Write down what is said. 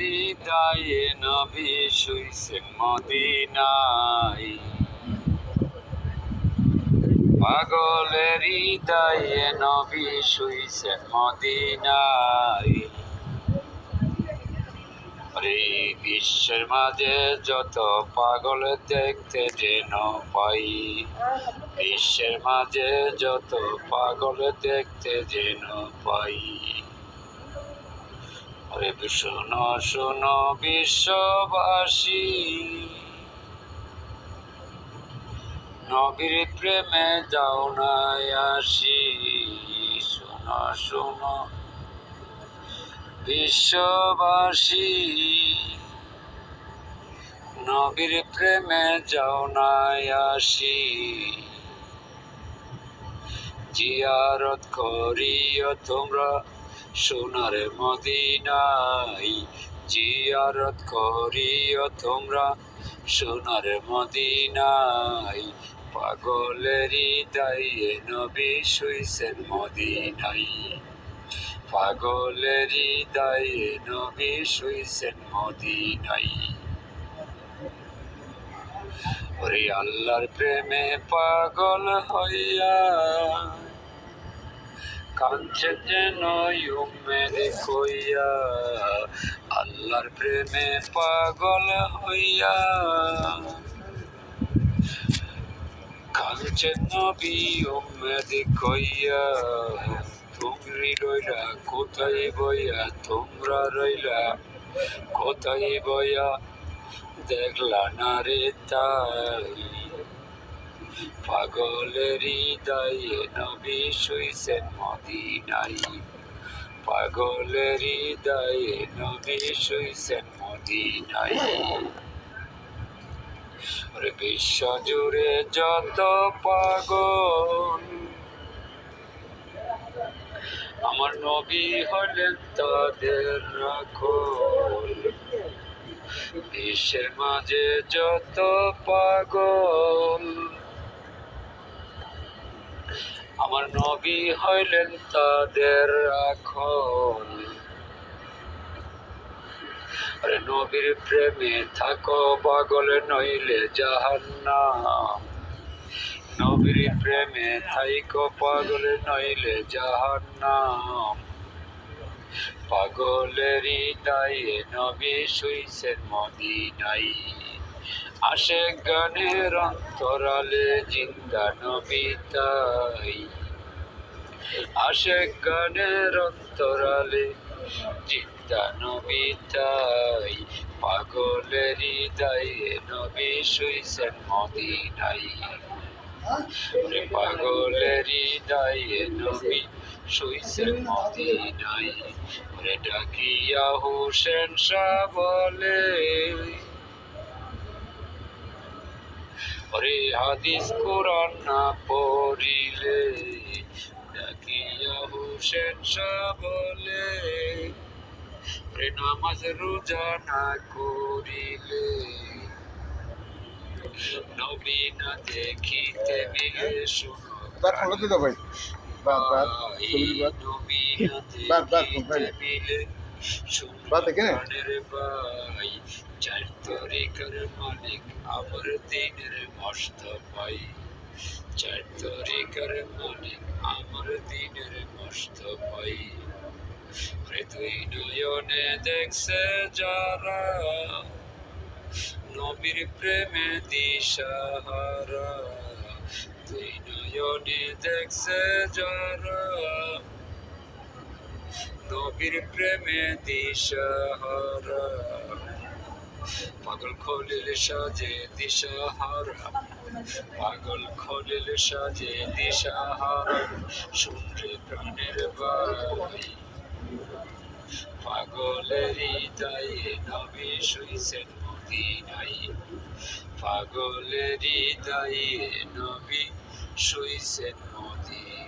হৃদয়ে নবী শুইছেন মদিনায়, পাগলের হৃদয়ে নবী শুইছেন মদিনায়। বিশ্বের মাঝে যত পাগল দেখতে যেন পাই, বিশ্বের মাঝে যত পাগল দেখতে যেন পাই। শোনো শোনো বিশ্ববাসী, নবীর প্রেমে যাও না আসি। শোনো শোনো বিশ্ববাসী, নবীর প্রেমে যাও না আসি। জিয়ারত করিও তোমরা সোনার মদিনায়, জিয়ারত করিও তোমরা সোনার মদিনায়। পাগলের হৃদয়ে নবী শুইছেন মদিনায়, পাগলের হৃদয়ে নবী শুইছেন মদিনায়। ওরে আল্লাহর প্রেমে পাগল হইয়া কাঁদছে যেন উম্মেদ কইয়া, আল্লাহর প্রেমে পাগল হইয়া কাঁদছে নবী উম্মেদ কইয়া। তুমি রইলা কোথায় বইয়া, তোমরা রইলা কোথায় বইয়া, দেখলা না রে তাই। পাগলের হৃদয়ে নবী শুইছেন মদিনায়, পাগলের হৃদয়ে নবী শুইছেন মদিনায়। বিশ্ব জুড়ে যত পাগল আমার নবী হলেন তাদের রাখল। বিশ্বের মাঝে যত পাগল আমার নবী হইলেন তাদের রাখল। আরে নবীর প্রেমে থাকো পাগল নইলে জাহান্নাম, নবীর প্রেমে থাইকো পাগল নইলে জাহান্নাম। পাগলের হৃদয়ে নবী শুইছেন মদিনায়, আশেক গানের অন্তরালে জিন্দা নবী তাই, আশেক গানের অন্তরালে জিন্দা নবী তাই। পাগলের হৃদয়ে নবী শুইছেন মদিনায়, পাগলের হৃদয়ে নবী শুইছেন মদিনায়। ডাকিয়া হোসেন শাহ বলে, ওরে হাদিস কোরআন না পড়িলে, ডাকিয়া হোসেন শাহ বলে, ওরে নামাজ রোজা না করিলে, নবী না দেখিতে মিলে। শোনো নবী না দেখিতে মিলে, প্রাণের ভাই। চার তরিকার মালিক আমার দিনের মোস্তফাই, চার তরিকার মালিক আমার দিনের মোস্তফাই। দুই নয়নে দেখছে যারা নবীর প্রেমে দিশাহারা, দুই নয়নে দেখছে যারা নবীর প্রেমে দিশাহারা। পাগল খলিল সাজে দিশাহারা, পাগল খলিল সাজে দিশাহারা। শুনরে প্রাণের ভাই, পাগলের হৃদয়ে নবী শুইছেন মদিনায়, পাগলের হৃদয়ে নবী শুইছেন মদিনায়।